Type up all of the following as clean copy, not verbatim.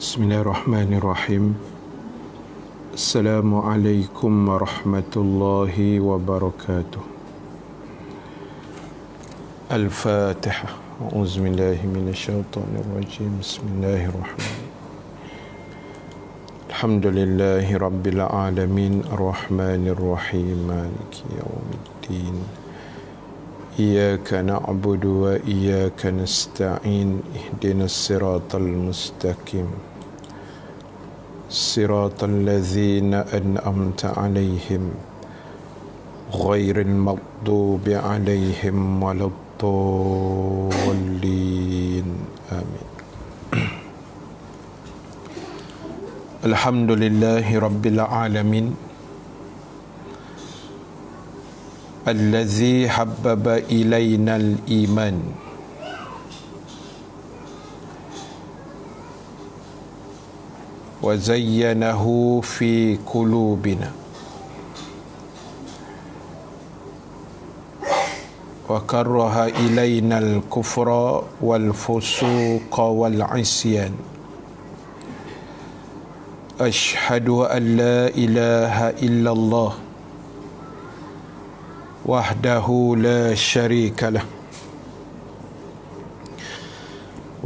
Bismillahirrahmanirrahim. Assalamualaikum warahmatullahi wabarakatuh. Al-Fatihah. A'udzubillahi minasyaitonirrajim. Bismillahirrahmanirrahim. Alhamdulillahi rabbil alamin, arrahmanirrahim, maliki yaumiddin. Iyyaka na'budu wa iyyaka nasta'in. Ihdinas siratal mustaqim. Siratal ladzina an'amta 'alaihim ghairil maghdubi 'alaihim waladdallin. Amin. Alhamdulillahi rabbil alamin. Allazi habbaba ilainal iman wa zayyanahu fi qulubina wa karraha ilainal kufra wal fusuqa wal isyan. Ashhadu an la ilaha illallah wahdahu la syarika lah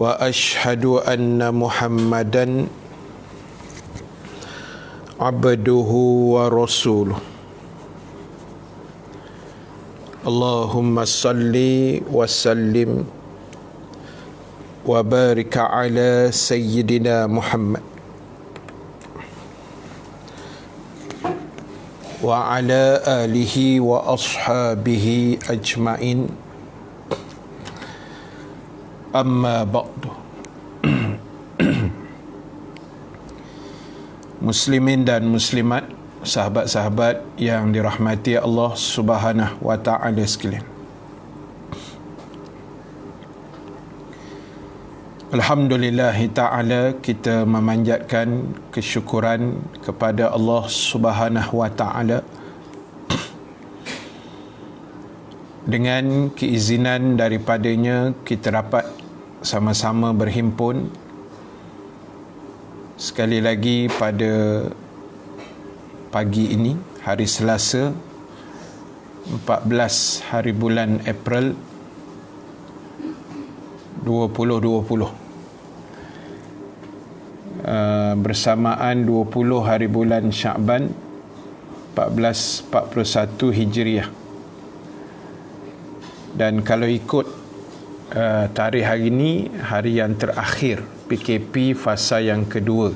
wa ashhadu anna Muhammadan abduhu wa rasuluh. Allahumma salli wa sallim wa barik ala sayyidina Muhammad wa ala alihi wa ashabihi ajma'in. Amma ba'du. Muslimin dan muslimat, sahabat-sahabat yang dirahmati Allah Subhanahu wa ta'ala sekalian, alhamdulillahi ta'ala, kita memanjatkan kesyukuran kepada Allah Subhanahu wa ta'ala dengan keizinan daripadanya kita dapat sama-sama berhimpun sekali lagi pada pagi ini, hari Selasa 14 hari bulan April 2020, bersamaan 20 hari bulan Sya'ban 1441 Hijriah. Dan kalau ikut tarikh hari ini, hari yang terakhir PKP fasa yang kedua,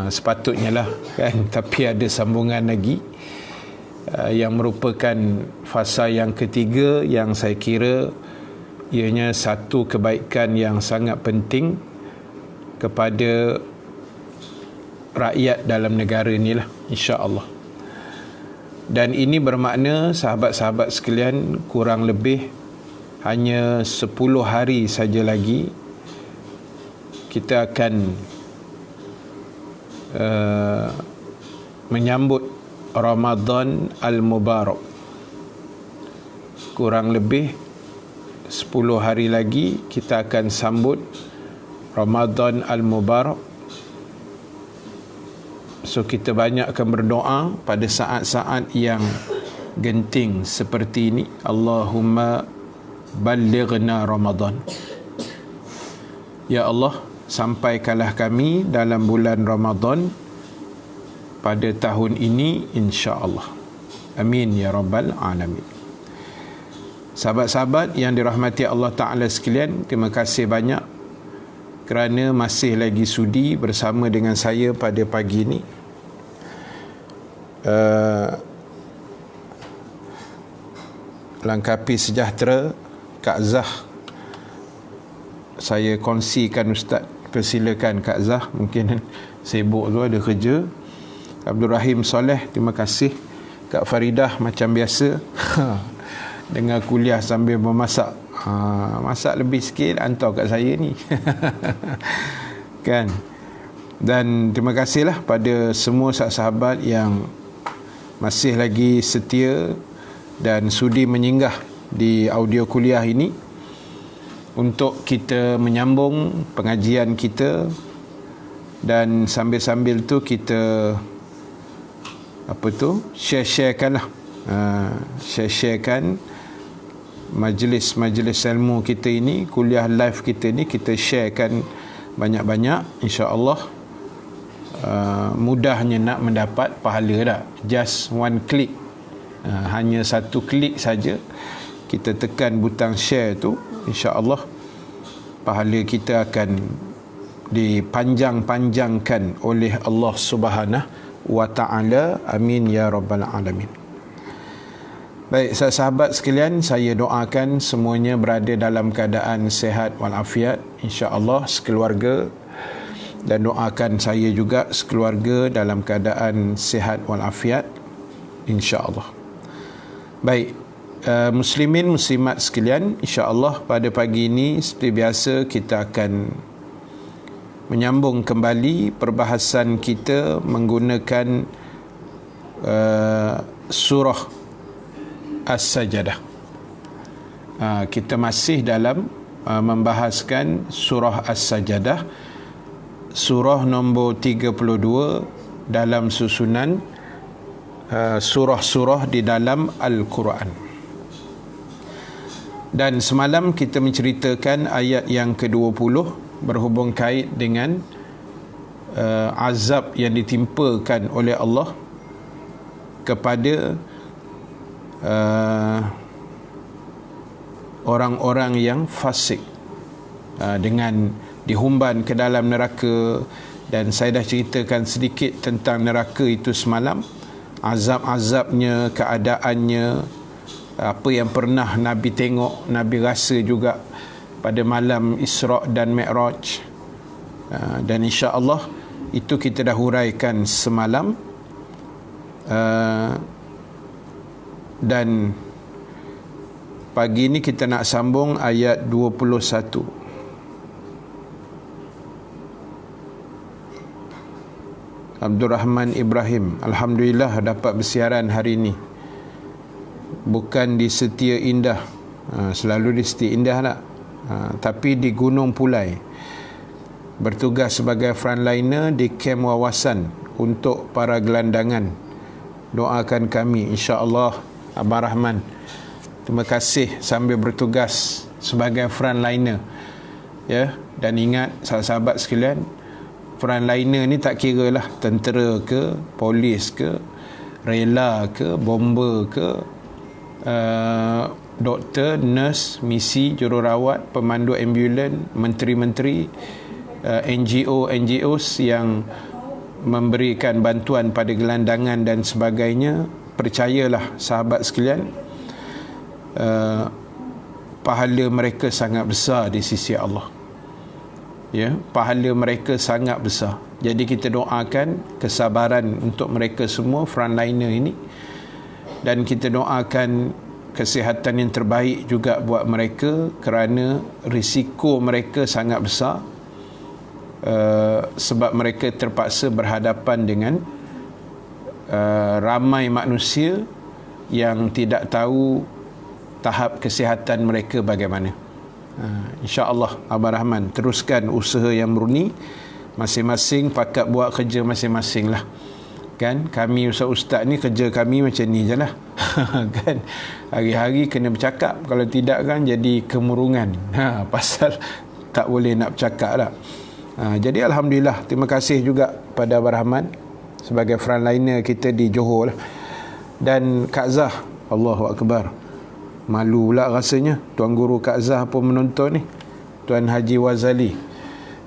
sepatutnya lah kan, tapi ada sambungan lagi yang merupakan fasa yang ketiga, yang saya kira ianya satu kebaikan yang sangat penting kepada rakyat dalam negara inilah, insya-Allah. Dan ini bermakna, sahabat-sahabat sekalian, kurang lebih hanya 10 hari saja lagi kita akan menyambut Ramadan Al-Mubarak. Kurang lebih 10 hari lagi kita akan sambut Ramadan Al-Mubarak. So kita banyakkan berdoa pada saat-saat yang genting seperti ini. Allahumma ballighna Ramadan. Ya Allah, sampaikanlah kami dalam bulan Ramadan pada tahun ini, insya-Allah. Amin ya rabbal alamin. Sahabat-sahabat yang dirahmati Allah Ta'ala sekalian, terima kasih banyak kerana masih lagi sudi bersama dengan saya pada pagi ini. Langkapi sejahtera Kak Zah, saya kongsikan Ustaz. Persilakan Kak Zah, mungkin sibuk tu, ada kerja. Abdul Rahim Soleh, terima kasih. Kak Faridah macam biasa dengan kuliah sambil memasak. Masak lebih sikit, hantar kat saya ni. Kan? Dan terima kasihlah pada semua sahabat yang masih lagi setia dan sudi menyinggah di audio kuliah ini untuk kita menyambung pengajian kita Dan sambil-sambil tu kita share-sharekan lah, share-sharekan majlis-majlis ilmu kita ini, kuliah live kita ni, kita sharekan banyak-banyak, insya-Allah. Mudahnya nak mendapat pahala tak? Just one click, hanya satu klik saja kita tekan butang share tu, insya-Allah pahala kita akan dipanjang-panjangkan oleh Allah Subhanahu wa ta'ala. Amin ya rabbal alamin. Baik, sahabat sekalian, saya doakan semuanya berada dalam keadaan sihat walafiat, insya-Allah sekeluarga, dan doakan saya juga sekeluarga dalam keadaan sihat walafiat, insya-Allah. Baik, muslimin muslimat sekalian, insya-Allah pada pagi ini seperti biasa kita akan menyambung kembali perbahasan kita menggunakan surah As-Sajdah. Kita masih dalam membahaskan surah As-Sajdah, surah nombor 32 dalam susunan surah-surah di dalam Al-Quran. Dan semalam kita menceritakan ayat yang ke-20 berhubung kait dengan azab yang ditimpakan oleh Allah kepada orang-orang yang fasik, dengan dihumban ke dalam neraka. Dan saya dah ceritakan sedikit tentang neraka itu semalam, azab-azabnya, keadaannya, apa yang pernah Nabi tengok, Nabi rasa juga pada malam Isra' dan Mi'raj. Dan insya-Allah itu kita dah huraikan semalam. Dan pagi ini kita nak sambung ayat 21. Abdul Rahman Ibrahim, alhamdulillah dapat bersiaran hari ini. Bukan di Setia Indah, selalu di Setia Indah tak, tapi di Gunung Pulai, bertugas sebagai frontliner di kem wawasan untuk para gelandangan. Doakan kami, insya-Allah Abang Rahman. Terima kasih sambil bertugas sebagai frontliner, ya. Dan ingat sahabat-sahabat sekalian, frontliner ni tak kira lah tentera ke, polis ke, rela ke, bomber ke, doktor, nurse, misi, jururawat, pemandu ambulan, menteri-menteri, NGOs yang memberikan bantuan pada gelandangan dan sebagainya. Percayalah sahabat sekalian, pahala mereka sangat besar di sisi Allah, ya, pahala mereka sangat besar. Jadi kita doakan kesabaran untuk mereka semua frontliner ini, dan kita doakan kesihatan yang terbaik juga buat mereka, kerana risiko mereka sangat besar, sebab mereka terpaksa berhadapan dengan ramai manusia yang tidak tahu tahap kesihatan mereka bagaimana. InsyaAllah Abang Rahman teruskan usaha yang murni, masing-masing pakat buat kerja masing-masing lah, kan. Kami ustaz-ustaz ni kerja kami macam ni je lah kan, hari-hari kena bercakap, kalau tidak kan jadi kemurungan, pasal tak boleh nak bercakap lah. Jadi alhamdulillah, terima kasih juga pada Abang Rahman sebagai frontliner kita di Johor lah. Dan Kak Zah, Allahu Akbar, malu pula rasanya Tuan Guru Kak Zah pun menonton ni, Tuan Haji Wazali.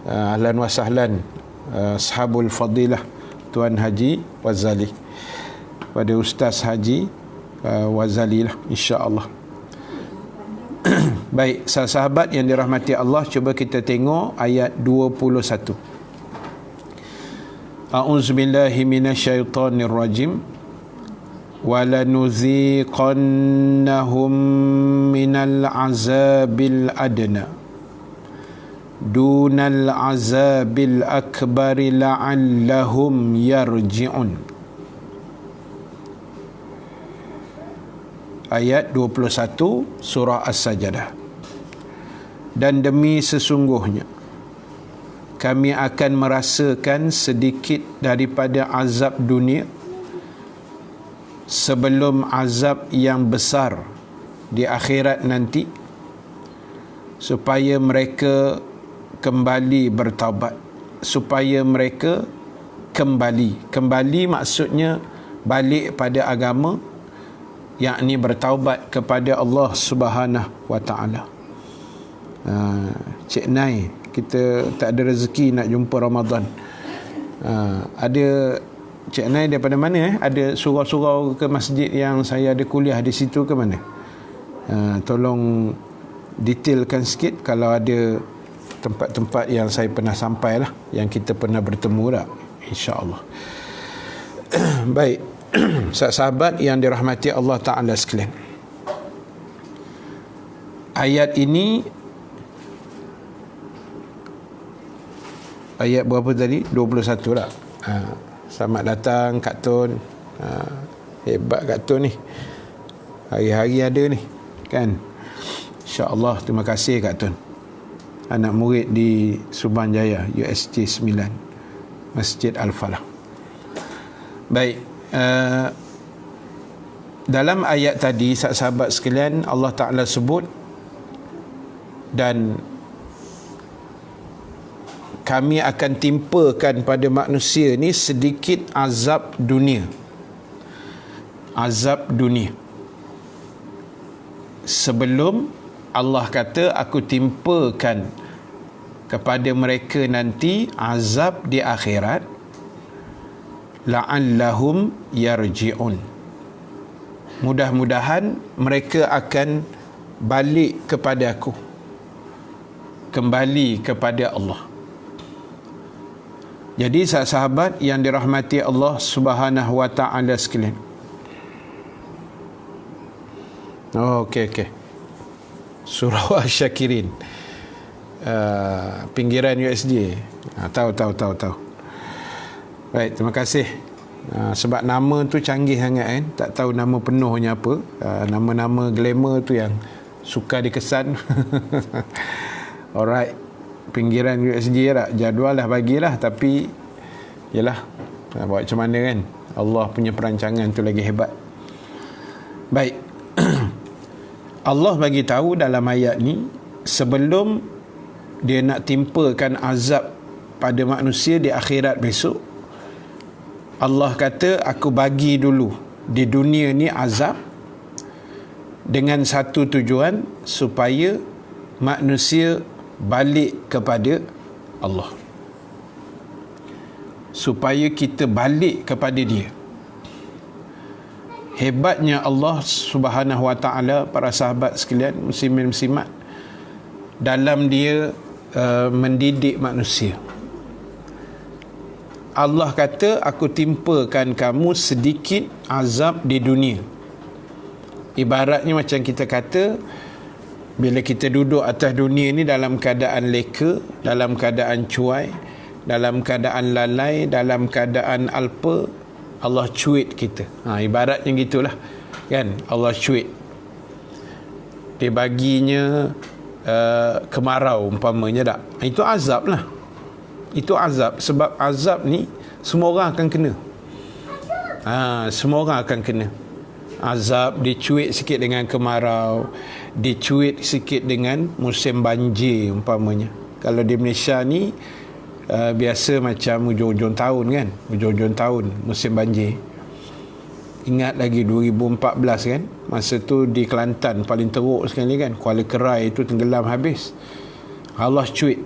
Ahlan wa sahlan, sahabul fadilah Tuan Haji Wazali, pada Ustaz Haji Wazali lah, insya-Allah. Baik, sahabat yang dirahmati Allah, cuba kita tengok ayat 21. A'udzubillahi minasyaitonirrajim. وَلَنُذِيقَنَّهُمْ مِنَ الْعَذَابِ الْأَدْنَى دُونَ الْعَذَابِ الْأَكْبَرِ لَعَلَّهُمْ يَرْجِعُونَ. Ayat 21 surah As-Sajdah. Dan demi sesungguhnya kami akan merasakan sedikit daripada azab dunia sebelum azab yang besar di akhirat nanti, supaya mereka kembali bertaubat, supaya mereka kembali maksudnya balik pada agama, yakni bertaubat kepada Allah Subhanahu wa taala. Cik Nai, kita tak ada rezeki nak jumpa Ramadan. Ada Cik Nai daripada mana? Ada surau-surau ke masjid yang saya ada kuliah di situ ke mana? Tolong detailkan sikit kalau ada tempat-tempat yang saya pernah sampai lah, yang kita pernah bertemu dah, insya-Allah. Baik, sahabat yang dirahmati Allah Ta'ala sekalian, ayat ini, ayat berapa tadi? 21 lah. Selamat datang Kak Tun. Hebat Kak Tun ni, hari-hari ada ni kan. InsyaAllah, terima kasih Kak Tun, anak murid di Subang Jaya UST 9 Masjid Al-Falah. Baik, dalam ayat tadi sahabat sekalian, Allah Ta'ala sebut, dan kami akan timpakan pada manusia ni sedikit azab dunia. Azab dunia. Sebelum Allah kata, aku timpakan kepada mereka nanti azab di akhirat, la'allahum yarji'un. Mudah-mudahan mereka akan balik kepada aku, kembali kepada Allah. Jadi sahabat yang dirahmati Allah Subhanahu wa taala sekalian. Okey. Surau Asy-Syakirin, pinggiran USD. Tahu. Baik, terima kasih. Sebab nama tu canggih sangat kan, tak tahu nama penuhnya apa. Nama-nama glamour tu yang suka dikesan. Alright, pinggiran USD lah, jadual dah bagilah, tapi yalah, buat macam mana kan, Allah punya perancangan tu lagi hebat. Baik, Allah bagi tahu dalam ayat ni, sebelum dia nak timpakan azab pada manusia di akhirat besok, Allah kata, aku bagi dulu di dunia ni azab dengan satu tujuan, supaya manusia balik kepada Allah, supaya kita balik kepada Dia. Hebatnya Allah Subhanahu wa taala, para sahabat sekalian, muslimin muslimat, dalam Dia mendidik manusia. Allah kata, aku timpakan kamu sedikit azab di dunia. Ibaratnya macam kita kata, bila kita duduk atas dunia ni dalam keadaan leka, dalam keadaan cuai, dalam keadaan lalai, dalam keadaan alpa, Allah cuit kita. Ibaratnya gitulah kan, Allah cuit. Dia baginya kemarau umpamanya tak. Itu azab lah. Itu azab. Sebab azab ni semua orang akan kena. Semua orang akan kena azab. Dicuit sikit dengan kemarau, dicuit sikit dengan musim banjir umpamanya. Kalau di Malaysia ni biasa macam hujung-hujung tahun kan, hujung-hujung tahun musim banjir. Ingat lagi 2014 kan, masa tu di Kelantan paling teruk sekali kan, Kuala Kerai tu tenggelam habis. Allah cuit.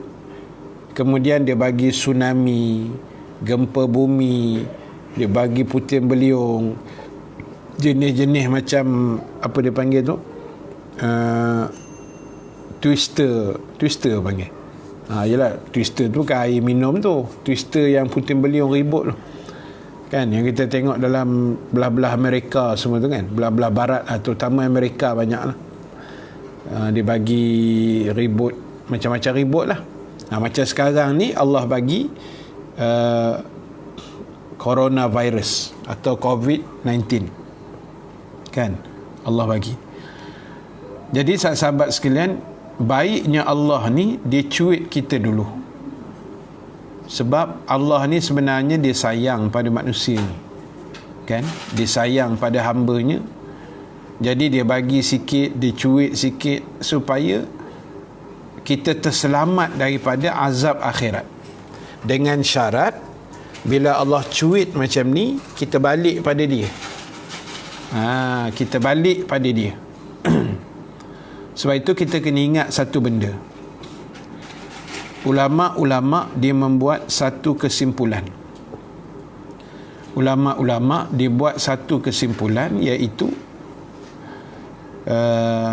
Kemudian dia bagi tsunami, gempa bumi, dia bagi puting beliung, jenis-jenis macam apa dia panggil tu, twister panggil. Yelah, twister tu kan air minum tu, twister yang puting beliung ribut tu kan, yang kita tengok dalam belah-belah Amerika semua tu kan, belah-belah barat lah, terutama Amerika banyak lah. Dia bagi ribut, macam-macam ribut lah. Macam sekarang ni Allah bagi coronavirus atau COVID-19 kan, Allah bagi. Jadi sahabat sekalian, baiknya Allah ni dia cuit kita dulu. Sebab Allah ni sebenarnya dia sayang pada manusia ni, kan? Dia sayang pada hamba-Nya. Jadi dia bagi sikit, dia cuit sikit supaya kita terselamat daripada azab akhirat. Dengan syarat bila Allah cuit macam ni, kita balik pada dia. Kita balik pada dia. Sebab itu kita kena ingat satu benda. Ulama-ulama dia membuat satu kesimpulan. Ulama-ulama dia buat satu kesimpulan, iaitu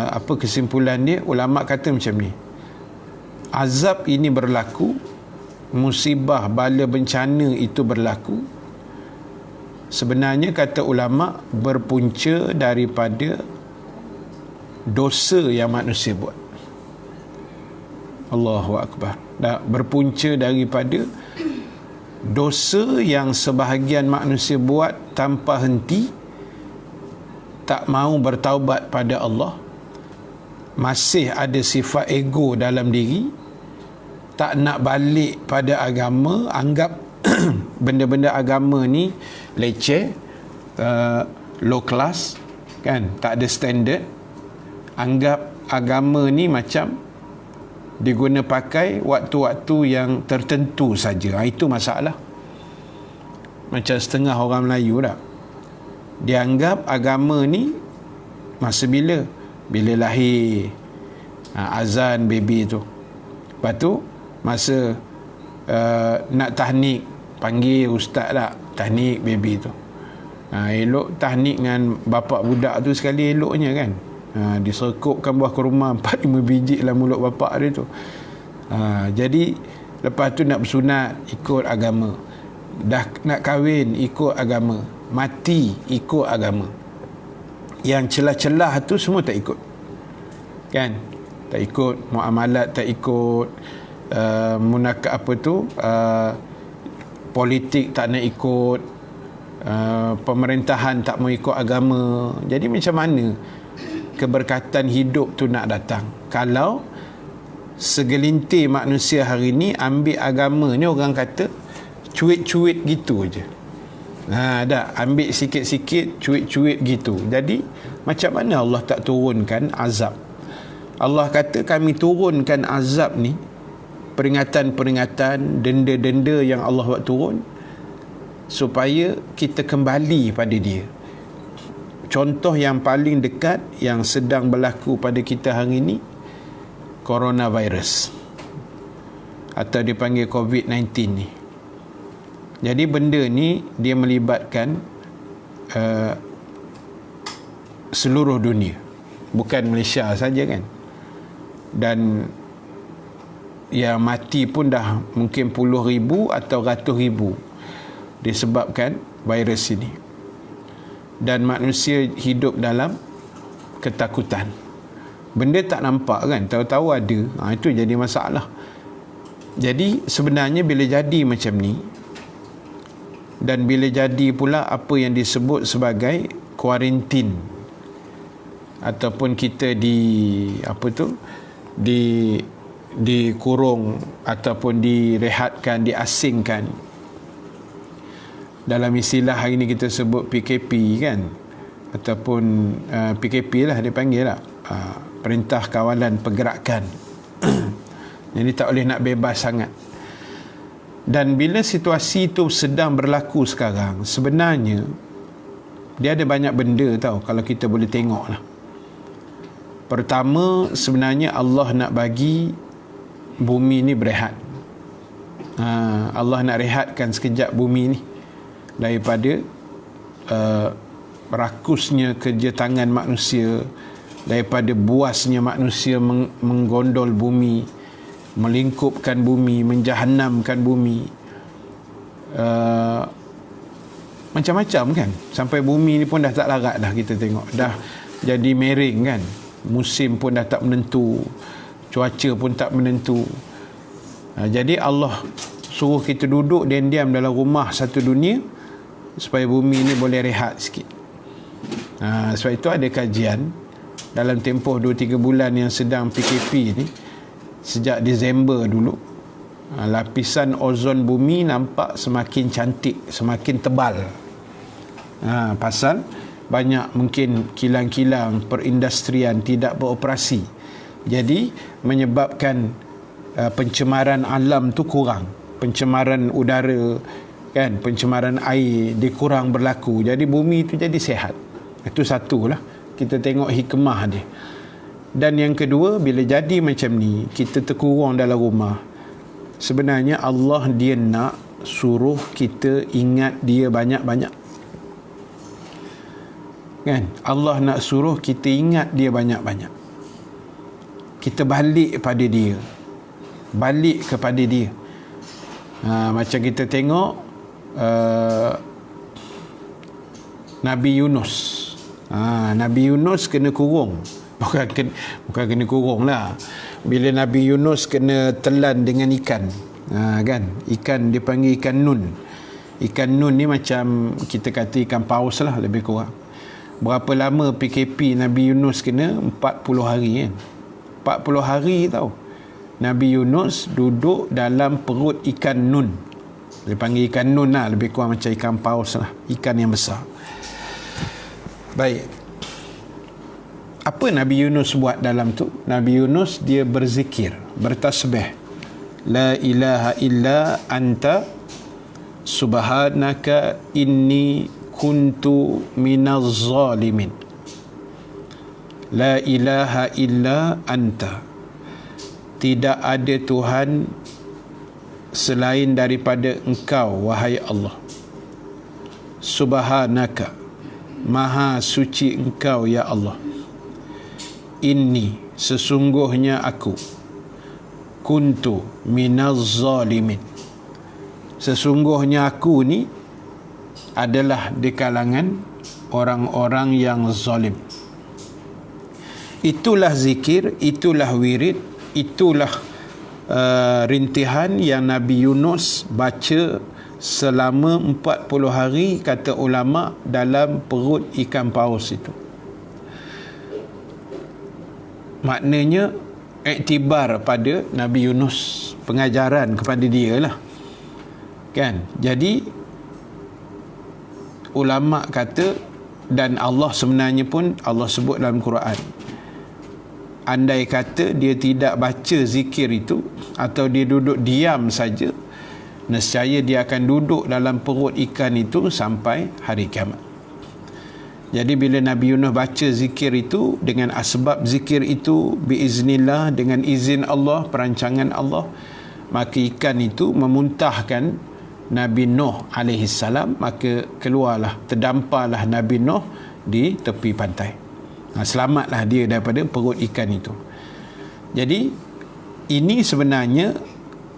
apa kesimpulan dia? Ulama kata macam ni: azab ini berlaku, musibah, bala, bencana itu berlaku, sebenarnya kata ulama berpunca daripada dosa yang manusia buat. Allahu Akbar. Berpunca daripada dosa yang sebahagian manusia buat tanpa henti, tak mau bertaubat pada Allah, masih ada sifat ego dalam diri, tak nak balik pada agama, anggap benda-benda agama ni leceh, low class, kan, tak ada standard, anggap agama ni macam diguna pakai waktu-waktu yang tertentu saja. Itu masalah. Macam setengah orang Melayu dah, dia anggap agama ni masa bila lahir, azan baby tu, lepas tu masa nak tahnik, panggil ustaz tak, tahnik baby tu. Elok tahnik dengan bapak budak tu sekali eloknya, kan. Diserkupkan buah kurma 4-5 biji dalam mulut bapak dia tu. Jadi lepas tu nak bersunat ikut agama, dah nak kahwin ikut agama, mati ikut agama. Yang celah-celah tu semua tak ikut, kan. Tak ikut muamalat, tak ikut politik tak nak ikut, pemerintahan tak mau ikut agama. Jadi macam mana keberkatan hidup tu nak datang kalau segelintir manusia hari ni ambil agama ni, orang kata cuit-cuit gitu je. Dah ambil sikit-sikit, cuit-cuit gitu. Jadi macam mana Allah tak turunkan azab? Allah kata kami turunkan azab ni, peringatan-peringatan, denda-denda yang Allah buat turun, supaya kita kembali pada dia. Contoh yang paling dekat yang sedang berlaku pada kita hari ini, coronavirus, atau dipanggil COVID-19 ni. Jadi benda ni dia melibatkan seluruh dunia, bukan Malaysia saja, kan. Dan yang mati pun dah mungkin puluh ribu atau ratus ribu disebabkan virus ini. Dan manusia hidup dalam ketakutan. Benda tak nampak, kan, tahu-tahu ada. Itu jadi masalah. Jadi sebenarnya bila jadi macam ni, dan bila jadi pula apa yang disebut sebagai kuarantin, ataupun kita dikurung ataupun direhatkan, diasingkan, dalam istilah hari ni kita sebut PKP, kan, ataupun PKP lah dia panggil lah, Perintah Kawalan Pergerakan. Jadi tak boleh nak bebas sangat. Dan bila situasi itu sedang berlaku sekarang, sebenarnya dia ada banyak benda tau kalau kita boleh tengok lah. Pertama, sebenarnya Allah nak bagi bumi ni berehat. Allah nak rehatkan sekejap bumi ni daripada rakusnya kerja tangan manusia, daripada buasnya manusia menggondol bumi, melingkupkan bumi, menjahanamkan bumi, macam-macam, kan. Sampai bumi ni pun dah tak larat dah, kita tengok dah jadi mering, kan. Musim pun dah tak menentu, cuaca pun tak menentu. Jadi Allah suruh kita duduk diam-diam dalam rumah satu dunia supaya bumi ni boleh rehat sikit. Sebab itu ada kajian dalam tempoh 2-3 bulan yang sedang PKP ni, sejak Disember dulu, lapisan ozon bumi nampak semakin cantik, semakin tebal. Pasal banyak mungkin kilang-kilang perindustrian tidak beroperasi. Jadi menyebabkan pencemaran alam tu kurang. Pencemaran udara, kan, pencemaran air dia kurang berlaku. Jadi bumi tu jadi sihat. Itu satulah. Kita tengok hikmah dia. Dan yang kedua, bila jadi macam ni, kita terkurung dalam rumah. Sebenarnya Allah dia nak suruh kita ingat dia banyak-banyak. Kan? Allah nak suruh kita ingat dia banyak-banyak. Kita balik pada dia. Balik kepada dia. Macam kita tengok Nabi Yunus. Nabi Yunus kena kurung. Bukan kena kurung lah. Bila Nabi Yunus kena telan dengan ikan, kan, ikan dia panggil ikan nun. Ikan nun ni macam kita kata ikan paus lah, lebih kurang. Berapa lama PKP Nabi Yunus kena? 40 hari, kan. 40 hari tau Nabi Yunus duduk dalam perut ikan nun. Dia panggil ikan nun lah, lebih kurang macam ikan paus lah, ikan yang besar. Baik, apa Nabi Yunus buat dalam tu? Nabi Yunus dia berzikir, bertasbih. La ilaha illa anta subhanaka inni kuntu minaz zalimin. La ilaha illa anta, tidak ada Tuhan selain daripada Engkau, wahai Allah. Subhanaka, maha suci Engkau, ya Allah. Inni, sesungguhnya aku, kuntu minaz zalimin, sesungguhnya aku ni adalah di kalangan orang-orang yang zalim. Itulah zikir, itulah wirid, itulah rintihan yang Nabi Yunus baca selama 40 hari, kata ulama, dalam perut ikan paus itu. Maknanya iktibar pada Nabi Yunus, pengajaran kepada dia lah, kan. Jadi ulama kata, dan Allah sebenarnya pun Allah sebut dalam Quran, andai kata dia tidak baca zikir itu atau dia duduk diam saja, nescaya dia akan duduk dalam perut ikan itu sampai hari kiamat. Jadi bila Nabi Yunus baca zikir itu, dengan asbab zikir itu, biiznillah, dengan izin Allah, perancangan Allah, maka ikan itu memuntahkan Nabi Nuh AS, maka keluarlah, terdamparlah Nabi Nuh di tepi pantai. Selamatlah dia daripada perut ikan itu. Jadi ini sebenarnya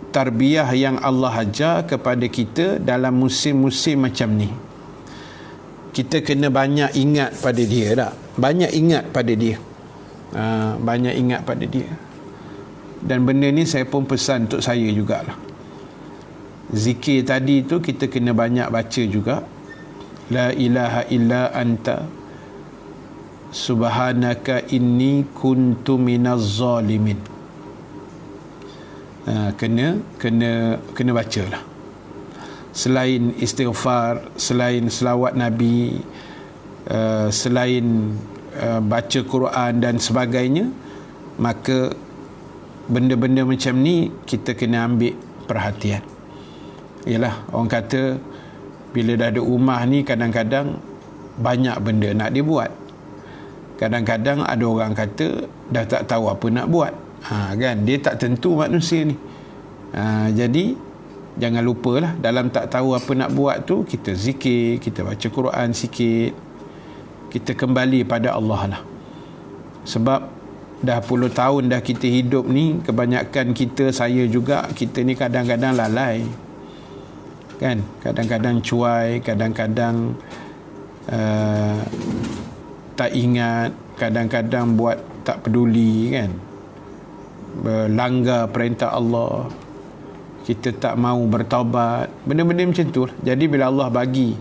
tarbiyah yang Allah ajar kepada kita dalam musim-musim macam ni. Kita kena banyak ingat pada dia tak? Banyak ingat pada dia. Banyak ingat pada dia. Dan benda ni saya pun pesan untuk saya jugalah. Zikir tadi tu kita kena banyak baca juga. La ilaha illa anta subhanaka inni kuntu minaz zalimin. Kena bacalah. Selain istighfar, selain selawat Nabi, selain baca Quran dan sebagainya, maka benda-benda macam ni kita kena ambil perhatian. Yalah, orang kata bila dah ada rumah ni kadang-kadang banyak benda nak dibuat. Kadang-kadang ada orang kata dah tak tahu apa nak buat. Kan, dia tak tentu manusia ni. Jadi jangan lupalah, dalam tak tahu apa nak buat tu, kita zikir, kita baca Quran sikit, kita kembali pada Allah lah. Sebab dah puluh tahun dah kita hidup ni, kebanyakan kita, saya juga, kita ni kadang-kadang lalai, kan, kadang-kadang cuai, kadang-kadang tak ingat, kadang-kadang buat tak peduli, kan, langgar perintah Allah, kita tak mahu bertaubat, benda-benda macam tu. Jadi bila Allah bagi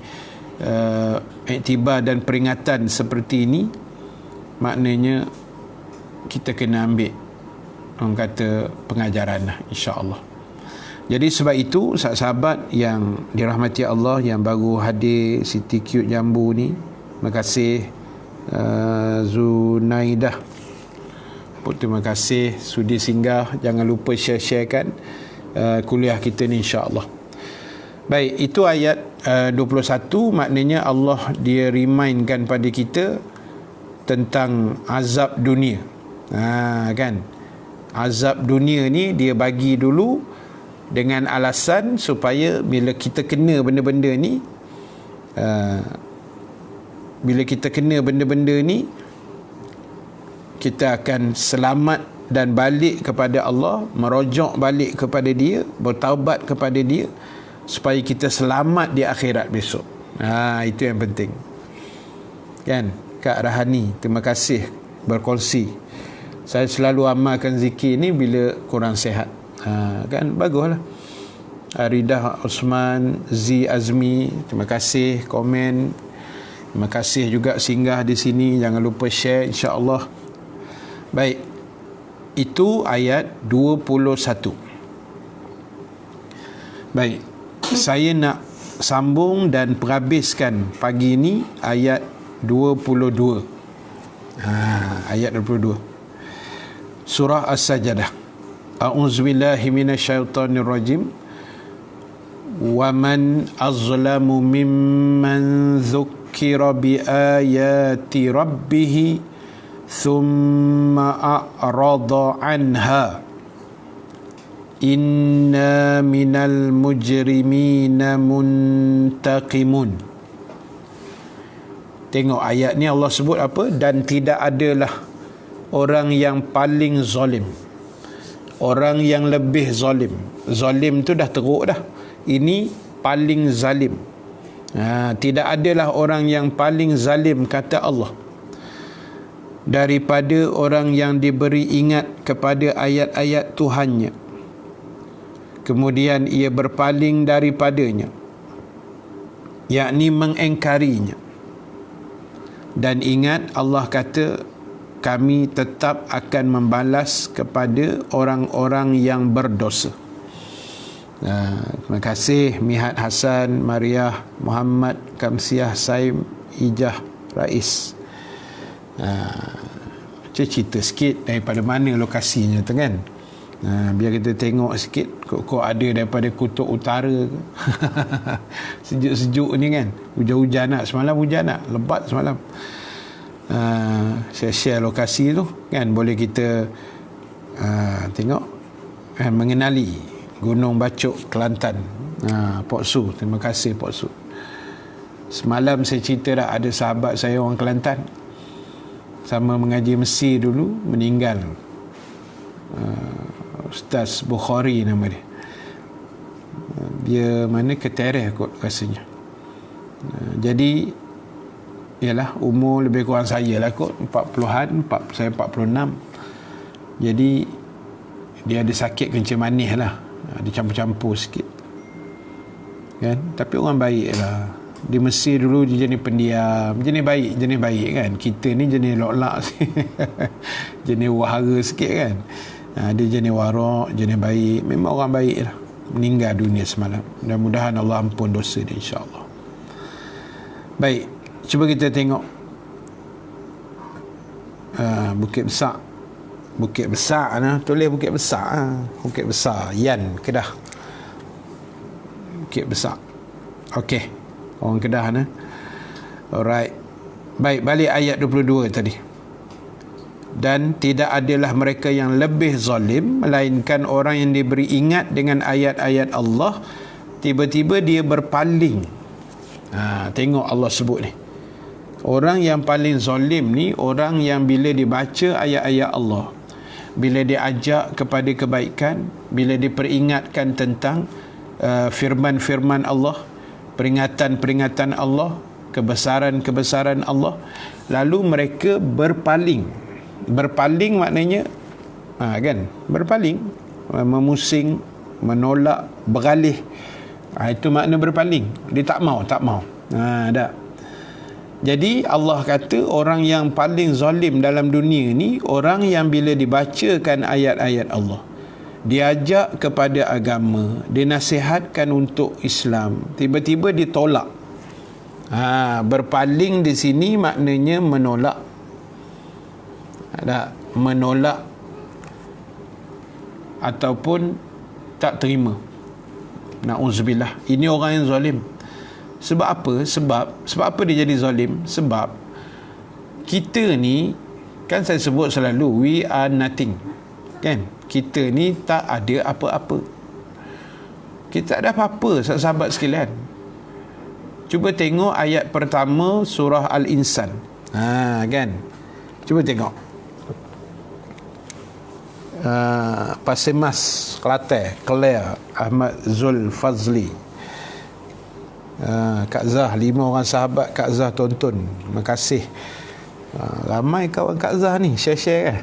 iktibar dan peringatan seperti ini, maknanya kita kena ambil, orang kata, pengajaran lah, insya-Allah. Jadi sebab itu sahabat yang dirahmati Allah yang baru hadir Siti Cute Jambu ni, terima kasih Zunaidah, terima kasih sudi singgah. Jangan lupa share-sharekan kuliah kita ni, insya-Allah. Baik, itu ayat 21. Maknanya Allah dia remindkan pada kita tentang azab dunia. Kan, azab dunia ni dia bagi dulu dengan alasan supaya bila kita kena benda-benda ni, kita akan selamat dan balik kepada Allah, merujuk balik kepada Dia, bertaubat kepada Dia, supaya kita selamat di akhirat besok. Itu yang penting. Kan, Kak Rahani, terima kasih berkongsi. Saya selalu amalkan zikir ni bila kurang sihat. Kan, baguslah. Ridah Osman, Z Azmi, terima kasih komen. Terima kasih juga singgah di sini. Jangan lupa share, insya-Allah. Baik, itu ayat 21. Baik, saya nak sambung dan perhabiskan pagi ini ayat 22. Ayat 22 surah As-Sajdah. A'udzubillahi minasyaitonirrajim. Wa man azlamu mimman dzukkira biayati rabbih thumma a'rada anha inna minal mujrimina muntaqimun. Tengok ayat ni Allah sebut apa? Dan tidak adalah orang yang paling zalim, orang yang lebih zalim. Zalim tu dah teruk dah. Ini paling zalim. Tidak adalah orang yang paling zalim, kata Allah, daripada orang yang diberi ingat kepada ayat-ayat Tuhannya, kemudian ia berpaling daripadanya, yakni mengingkarinya. Dan ingat, Allah kata, kami tetap akan membalas kepada orang-orang yang berdosa. Terima kasih Mihat Hasan, Mariah, Muhammad, Kamsiah, Saim, Ijah, Rais. Cerita sikit daripada mana lokasinya tu kan. Biar kita tengok sikit. Kok ada daripada kutub utara ke? Sejuk-sejuk ni kan. Hujan-hujan nak. Semalam hujan nak. Lebat semalam. Saya share lokasi tu kan. Boleh kita tengok kan, mengenali Gunung Bacok, Kelantan. Pok Su, terima kasih Pok Su. Semalam saya cerita dah, ada sahabat saya orang Kelantan, sama mengaji Mesir dulu, meninggal. Ustaz Bukhari nama dia. Dia mana, Ketereh kot rasanya. Jadi ialah umur lebih kurang saya lah kot, 40-an, saya 46. Jadi dia ada sakit kencing manis lah, dia campur-campur sikit kan. Tapi orang baik lah. Di Mesir dulu dia jenis pendiam, jenis baik kan. Kita ni jenis lok-lak jenis wahara sikit kan. Dia jenis warak, jenis baik. Memang orang baik lah. Meninggal dunia semalam. Mudah-mudahan Allah ampun dosa dia, insya-Allah. Baik, cuba kita tengok Bukit Besar. Bukit Besar nah, tulis Bukit Besar. Bukit Besar, Yan, Kedah. Bukit Besar. Okey, orang Kedah nah. Alright. Baik, balik ayat 22 tadi. Dan tidak adalah mereka yang lebih zalim, melainkan orang yang diberi ingat dengan ayat-ayat Allah, tiba-tiba dia berpaling. Tengok Allah sebut ni. Orang yang paling zalim ni orang yang bila dibaca ayat-ayat Allah, bila diajak kepada kebaikan, bila diperingatkan tentang firman-firman Allah, peringatan-peringatan Allah, kebesaran-kebesaran Allah, lalu mereka berpaling. Berpaling maknanya kan, berpaling, memusing, menolak, beralih. Itu makna berpaling. Dia tak mau. Dah. Jadi Allah kata orang yang paling zalim dalam dunia ni orang yang bila dibacakan ayat-ayat Allah, diajak kepada agama, dinasihatkan untuk Islam, tiba-tiba ditolak. Berpaling di sini maknanya menolak. Ada menolak ataupun tak terima. Na'udzubillah. Ini orang yang zalim. Sebab apa? Sebab apa dia jadi zalim? Sebab kita ni, kan saya sebut selalu, we are nothing. Kan? Kita ni tak ada apa-apa. Kita tak ada apa-apa, sahabat sekalian. Cuba tengok ayat pertama surah Al-Insan. Kan? Cuba tengok. Pasir Mas, Kelantan, Claire Ahmad Zul Fazli. Kak Zah, 5 orang sahabat Kak Zah tonton. Terima kasih. Ramai kawan Kak Zah ni share-share kan.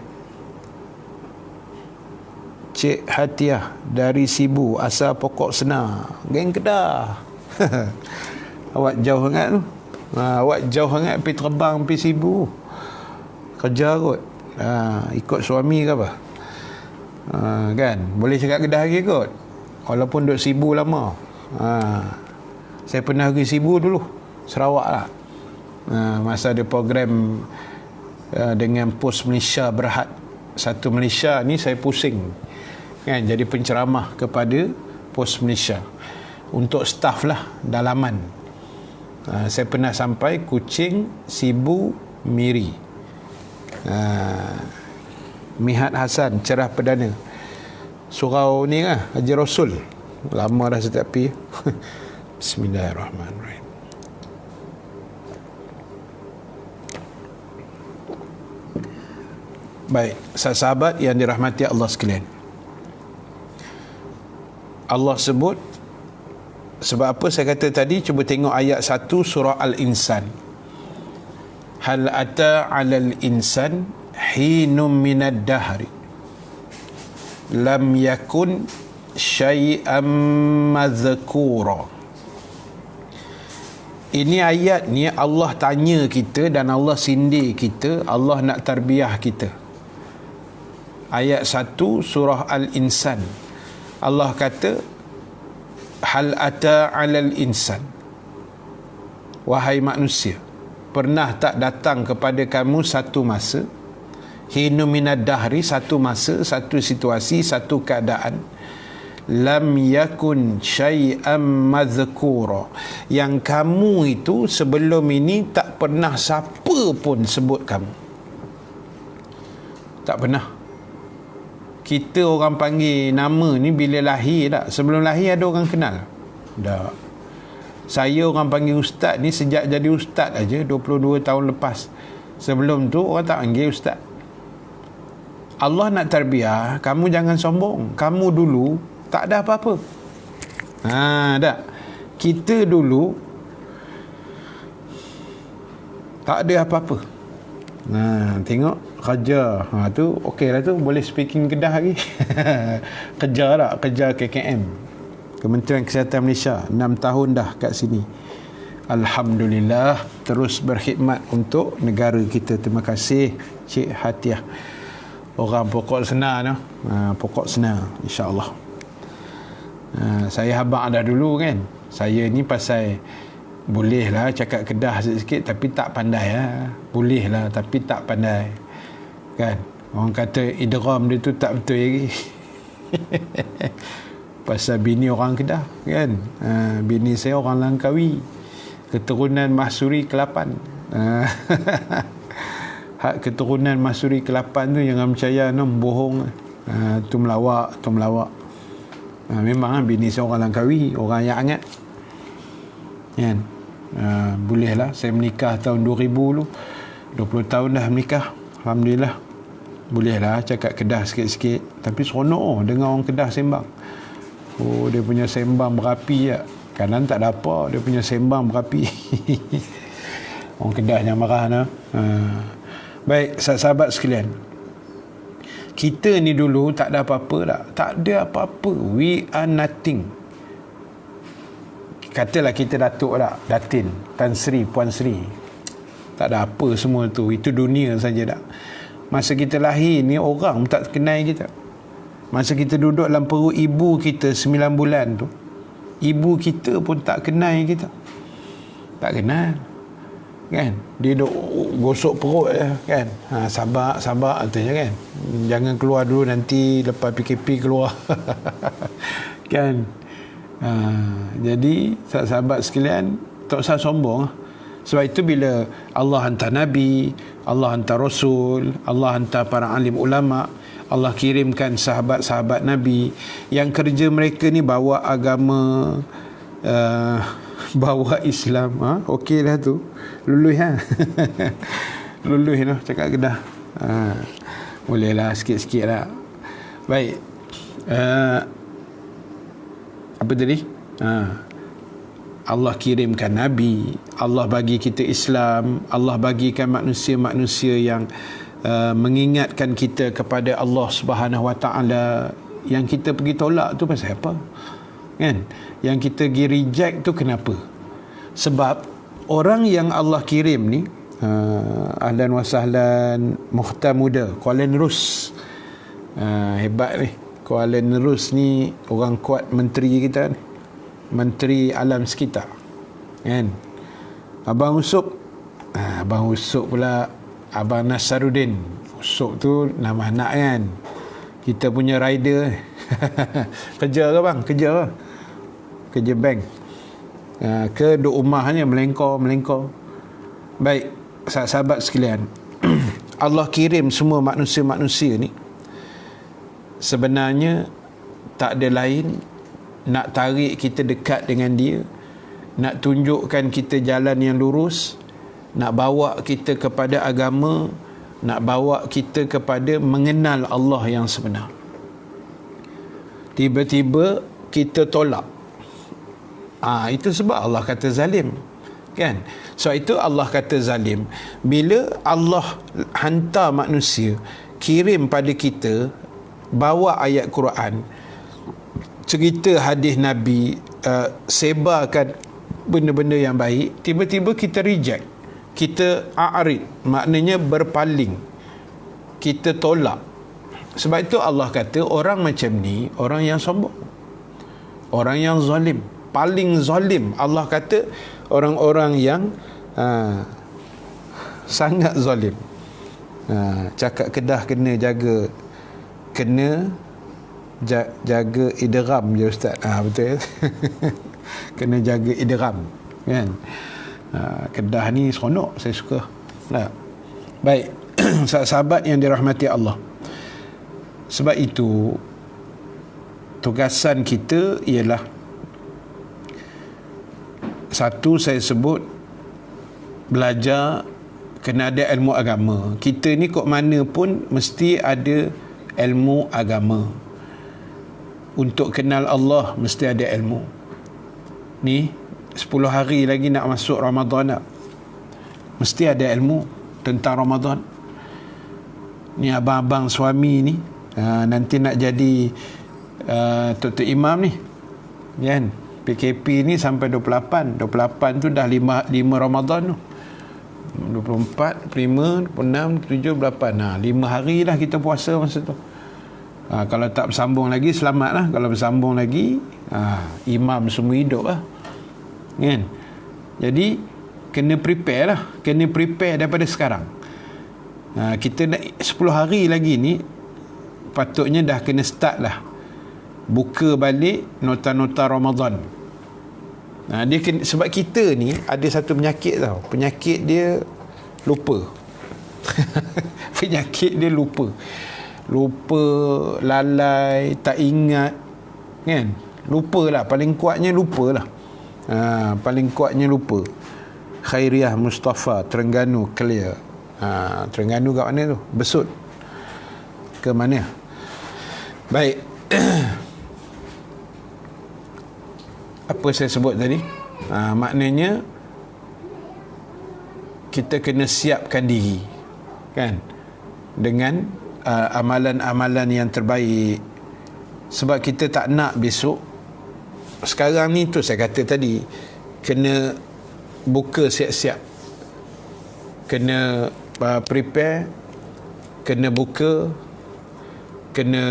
Cik Hatiah dari Sibu, asal Pokok Senar, geng Kedah. Awak jauh sangat tu. Awak jauh sangat pergi terbang pergi Sibu. Kerja kot. Ikut suami ke apa? Kan? Boleh cakap Kedah lagi kot. Walaupun duduk Sibu lama. Saya pernah pergi Sibu dulu, Sarawak lah. Masa ada program dengan Pos Malaysia Berhad. Satu Malaysia ni saya pusing kan, jadi penceramah kepada Pos Malaysia untuk staf lah dalaman. Saya pernah sampai Kuching, Sibu, Miri. Mihat Hasan, Cerah Perdana, surau ni lah, Haji Rasul. Lama dah saya tak pergi. Bismillahirrahmanirrahim. Baik, sahabat yang dirahmati Allah sekalian, Allah sebut, sebab apa saya kata tadi, cuba tengok ayat 1 surah Al-Insan. Hal ata 'alal insan hinum minad dahri lam yakun syai'am madhkura. Ini ayat ni Allah tanya kita dan Allah sindir kita, Allah nak tarbiyah kita. Ayat 1 surah Al-Insan, Allah kata, hal ata 'alal insan, wahai manusia, pernah tak datang kepada kamu satu masa, hinu minad dahri, satu masa, satu situasi, satu keadaan, lam yakun syai'am madhkura, yang kamu itu sebelum ini tak pernah siapa pun sebut kamu. Tak pernah. Kita orang panggil nama ni bila lahir tak? Sebelum lahir ada orang kenal? Tak. Saya orang panggil ustaz ni sejak jadi ustaz aja 22 tahun lepas. Sebelum tu orang tak panggil ustaz. Allah nak tarbiyah, kamu jangan sombong. Kamu dulu tak ada apa-apa. Tak. Kita dulu tak ada apa-apa. Tengok kerja. Tu okey lah tu, boleh speaking Kedah lagi. Kerja tak? Kerja KKM, Kementerian Kesihatan Malaysia, 6 tahun dah kat sini. Alhamdulillah, terus berkhidmat untuk negara kita. Terima kasih Cik Hatiah, orang Pokok Senar tu. Pokok Senar, insya-Allah. Saya habaq dah dulu kan. Saya ni pasal boleh lah cakap Kedah sikit tapi tak pandai lah. Boleh lah tapi tak pandai kan. Orang kata idgham dia tu tak betul lagi. Pasal bini orang Kedah kan. Bini saya orang Langkawi, keturunan Mahsuri ke-8. Hak keturunan Mahsuri ke-8 tu jangan percaya, no, bohong. Tu melawak. Memang bini saya orang Langkawi, orang yang hangat kan. Boleh lah saya menikah tahun 2000 dulu, 20 tahun dah menikah. Alhamdulillah, boleh lah cakap Kedah sikit-sikit. Tapi seronok dengar orang Kedah sembang. Dia punya sembang berapi je. Kanan tak ada apa, dia punya sembang berapi. Orang Kedah yang marah nah. Baik, sahabat sekalian, kita ni dulu tak ada apa-apa tak? Tak ada apa-apa. We are nothing. Katalah kita datuk tak? Datin, Tan Sri, Puan Sri. Tak ada apa semua tu. Itu dunia saja tak? Masa kita lahir ni orang tak kenal kita. Masa kita duduk dalam perut ibu kita 9 bulan tu, ibu kita pun tak kenal kita. Tak kenal. Kan? Dia duk gosok perut je, kan. Sabar katanya, kan. Jangan keluar dulu, nanti lepas PKP keluar. Kan. Jadi sahabat sekalian, tak usah sombong. Sebab itu bila Allah hantar Nabi, Allah hantar Rasul, Allah hantar para alim ulama, Allah kirimkan sahabat-sahabat Nabi yang kerja mereka ni bawa agama, bawa Islam. Okey lah tu. Luluh Luluh lah cakap Kedah. Boleh lah sikit-sikit lah. Baik. Apa tadi? Allah kirimkan Nabi, Allah bagi kita Islam, Allah bagikan manusia-manusia yang mengingatkan kita kepada Allah Subhanahu Wa Taala. Yang kita pergi tolak tu pasal apa? Kan? Yang kita pergi reject tu kenapa? Sebab orang yang Allah kirim ni, ahlan wa sahlan Mukhtar Muda Kuala Nerus, hebat ni. Kuala Nerus ni orang kuat menteri kita ni, Menteri Alam Sekitar, kan. Abang Usop pula Abang Nasaruddin. Usop tu nama anak, kan. Kita punya rider. Kerja ke bang? Kerja bank. Ke duk rumahnya melengkor. Baik, sahabat sekalian. Allah kirim semua manusia-manusia ni sebenarnya tak ada lain nak tarik kita dekat dengan dia, nak tunjukkan kita jalan yang lurus, nak bawa kita kepada agama, nak bawa kita kepada mengenal Allah yang sebenar. Tiba-tiba kita tolak. Itu sebab Allah kata zalim, kan. So itu Allah kata zalim. Bila Allah hantar manusia, kirim pada kita, bawa ayat Quran, cerita hadis Nabi, sebarkan benda-benda yang baik, tiba-tiba kita reject, kita a'rid, maknanya berpaling, kita tolak. Sebab itu Allah kata orang macam ni orang yang sombong, orang yang zalim, paling zalim. Allah kata orang-orang yang sangat zalim. Cakap Kedah kena jaga, jaga idgham je ustaz. Betul. Kena jaga idgham, kan. Kedah ni seronok, saya suka. Baik. Sahabat yang dirahmati Allah. Sebab itu tugasan kita ialah, satu saya sebut, belajar, kena ada ilmu agama. Kita ni kok mana pun mesti ada ilmu agama. Untuk kenal Allah mesti ada ilmu. Ni 10 hari lagi nak masuk Ramadan dah. Mesti ada ilmu tentang Ramadan. Ni abang-abang suami ni, nanti nak jadi Tok Imam ni, kan. PKP ni sampai 28 tu dah 5 Ramadan tu. 24, 5, 26, 7, 8. 5 hari lah kita puasa masa tu. Kalau tak bersambung lagi, selamat lah. Kalau bersambung lagi, imam semua hidup lah, kan. Jadi kena prepare lah, kena prepare daripada sekarang. Kita nak 10 hari lagi ni, patutnya dah kena start lah, buka balik nota-nota Ramadan. Dia kena, sebab kita ni ada satu penyakit tau. Penyakit dia lupa. Penyakit dia lupa, lalai, tak ingat, kan. Lupalah, paling kuatnya lupalah. Paling kuatnya lupa. Khairiah Mustafa, Terengganu clear. Terengganu kat mana tu? Besut ke mana? Baik. Apa saya sebut tadi? Maknanya kita kena siapkan diri, kan, dengan amalan-amalan yang terbaik. Sebab kita tak nak besok, sekarang ni tu saya kata tadi, kena buka siap-siap, kena prepare, kena buka, kena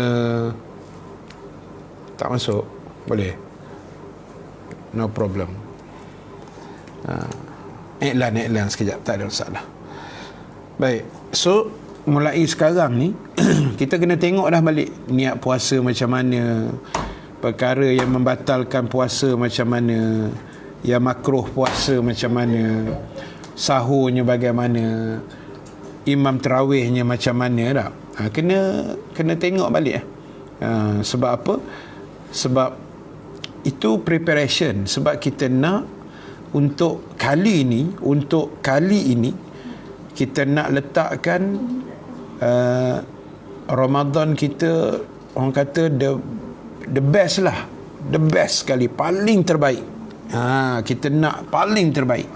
tak masuk, boleh, no problem. Iklan sekejap, tak ada masalah. Baik, so mulai sekarang ni kita kena tengok dah balik niat puasa macam mana, perkara yang membatalkan puasa macam mana, yang makruh puasa macam mana, sahurnya bagaimana, imam tarawihnya macam mana tak. Kena tengok balik. Sebab apa? Sebab itu preparation, sebab kita nak untuk kali ini kita nak letakkan Ramadan kita, orang kata the best lah, the best sekali, paling terbaik. Kita nak paling terbaik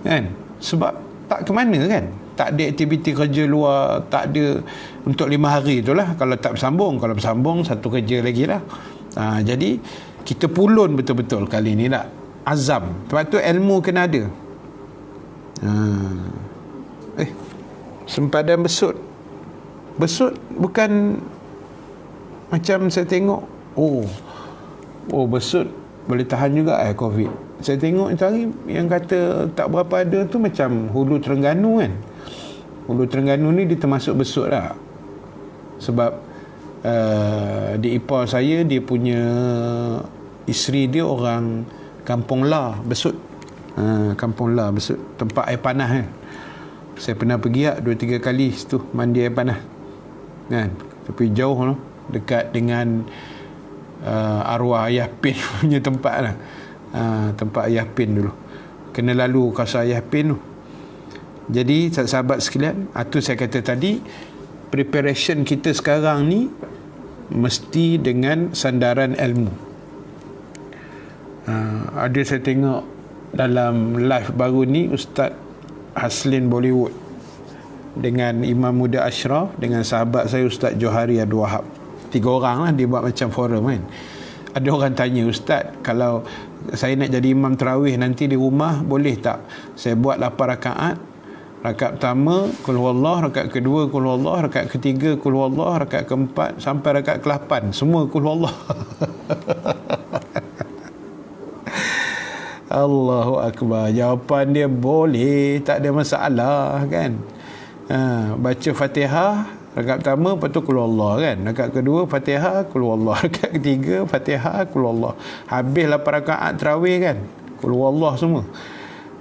kan, sebab tak ke mana kan, tak ada aktiviti kerja luar, tak ada untuk 5 hari tu lah, kalau tak bersambung, kalau bersambung satu kerja lagi lah. Jadi kita pulun betul-betul kali ni lah, azam. Sebab tu ilmu kena ada. Sempadan besut bukan macam saya tengok, besut boleh tahan juga COVID. Saya tengok itu hari yang kata tak berapa ada tu macam Hulu Terengganu kan. Hulu Terengganu ni dia termasuk besut lah. Sebab di ipar saya, dia punya isteri dia orang Kampung La Besut. Kampung La Besut, tempat air panas kan. Saya pernah pergi 2-3 kali situ mandi air panas kan. Tapi jauh lah, dekat dengan arwah Ayah Pin punya tempat lah. Tempat Ayah Pin dulu, kena lalu kawasan Ayah Pin tu. Jadi sahabat sekalian, itu saya kata tadi, preparation kita sekarang ni mesti dengan sandaran ilmu. Ada saya tengok dalam live baru ni, Ustaz Haslin Bollywood dengan Imam Muda Ashraf dengan sahabat saya Ustaz Johari Abdul Wahab. 3 orang lah dia buat macam forum kan. Ada orang tanya, Ustaz, kalau saya nak jadi imam tarawih nanti di rumah, boleh tak saya buat 8 rakaat? Rakaat pertama qul huwallah, rakaat kedua qul huwallah, rakaat ketiga qul huwallah, rakaat keempat sampai rakaat ke-8 semua qul huwallah. Allahu akbar. Jawapan dia boleh, tak ada masalah kan. Baca Fatihah rakaat pertama, lepas tu qul huwallah kan. Rakaat kedua Fatihah qul huwallah, rakaat ketiga Fatihah qul huwallah. Habis 8 rakaat tarawih kan, qul huwallah semua.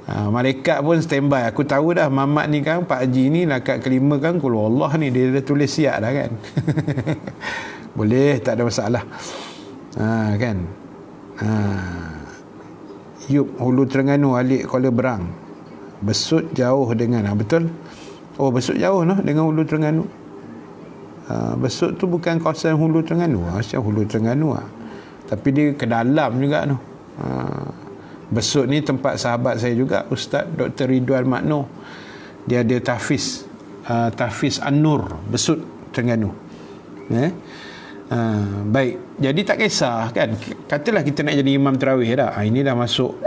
Malaikat pun standby. Aku tahu dah Mamat ni kan, Pak Haji ni rakaat kelima kan qul huwallah ni, dia dah tulis siap dah kan. Boleh, tak ada masalah. Kan. Yup, Hulu Terengganu, Alik Kuala Berang. Besut jauh dengan betul. Besut jauh noh dengan Hulu Terengganu. Besut tu bukan kawasan Hulu Terengganu, macam Hulu Terengganu tapi dia ke dalam juga noh. Besut ni tempat sahabat saya juga, Ustaz Dr. Ridwan Makno. Dia ada tahfiz An-Nur Besut Terengganu. Baik, jadi tak kisah kan, katalah kita nak jadi imam tarawih dah. Ini dah masuk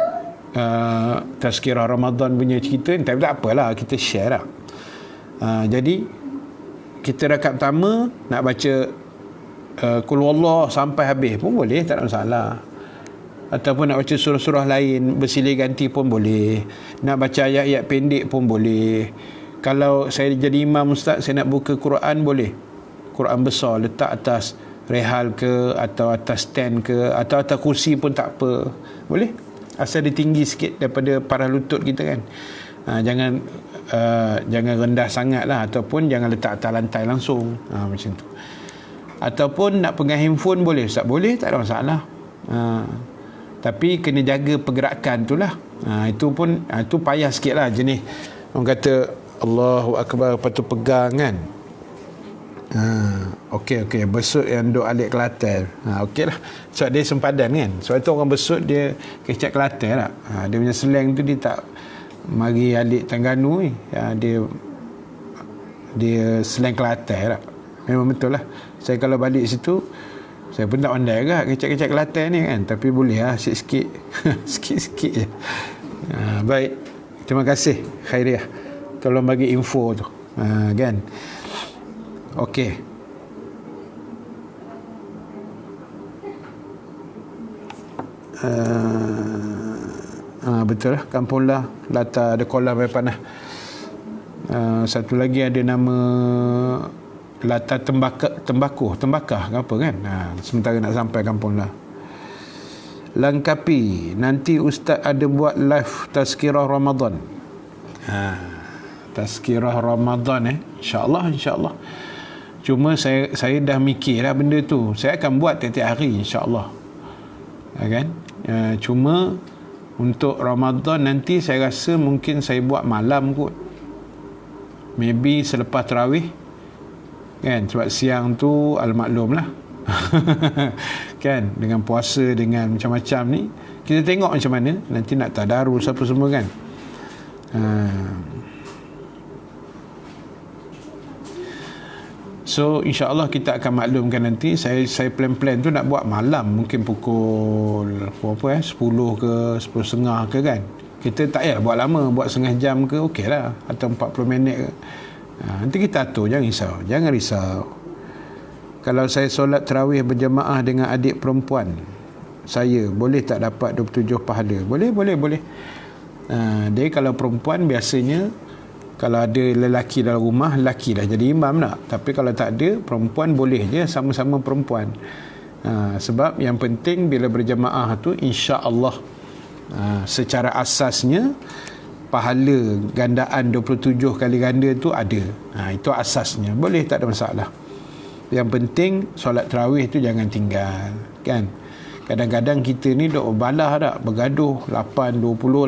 tazkirah Ramadan punya cerita, tapi tak apalah, kita share lah. Jadi kita rakaat pertama nak baca qul huwallah sampai habis pun boleh, tak ada masalah. Ataupun nak baca surah-surah lain bersilih ganti pun boleh, nak baca ayat-ayat pendek pun boleh. Kalau saya jadi imam ustaz, saya nak buka Quran, boleh. Quran besar letak atas rehal ke, atau atas stand ke, atau atas kursi pun tak apa, boleh, asal dia tinggi sikit daripada parah lutut kita kan. Jangan rendah sangat lah, ataupun jangan letak atas lantai langsung, macam tu. Ataupun nak pegang handphone boleh ustaz, boleh, tak ada masalah. Tapi kena jaga pergerakan tu lah. Itu pun itu payah sikit lah, jenis orang kata Allahu Akbar, lepas tu pegang kan. Okey, besut yang duk Alik Kelantan. Okey lah, sebab dia sempadan kan. Sebab tu orang besut dia kecak Kelantan lah. Dia punya slang tu dia tak mari Alik Terengganu ni. Dia slang Kelantan lah. Memang betul lah. Saya kalau balik situ, saya pun tak pandai agak kecak-kecak Kelantan ni kan. Tapi boleh lah, sikit-sikit. Sikit-sikit je. Baik, terima kasih Khairiah, tolong bagi info tu. Kan. Okey. Betul lah, Kampung Lah, Lata ada kolam air panas. Satu lagi ada nama Lata Tembakah ke apa kan. Sementara nak sampai Kampung Lah. Langkapi, nanti Ustaz ada buat live tazkirah Ramadan. Tazkirah Ramadan InsyaAllah. Cuma saya dah mikir dah benda tu. Saya akan buat tiap-tiap hari insyaAllah. Kan? Cuma untuk Ramadan nanti saya rasa mungkin saya buat malam kot. Maybe selepas tarawih. Kan? Sebab siang tu al-maklum lah. Kan? Dengan puasa, dengan macam-macam ni. Kita tengok macam mana. Nanti nak tadarus apa semua kan. So insyaAllah kita akan maklumkan nanti. Saya plan-plan tu nak buat malam. Mungkin pukul 10 ke 10.30 ke kan. Kita tak payah buat lama. Buat setengah jam ke okey lah. Atau 40 minit ke. Nanti kita atur. Jangan risau. Kalau saya solat tarawih berjemaah dengan adik perempuan saya, boleh tak dapat 27 pahala? Boleh. Dia kalau perempuan biasanya, kalau ada lelaki dalam rumah, lelaki dah jadi imam nak. Tapi kalau tak ada, perempuan boleh je sama-sama perempuan. Sebab yang penting bila berjemaah tu insya-Allah secara asasnya pahala gandaan 27 kali ganda tu ada. Itu asasnya. Boleh, tak ada masalah. Yang penting solat tarawih tu jangan tinggal, kan? Kadang-kadang kita ni duk berbalah tak, bergaduh 8.20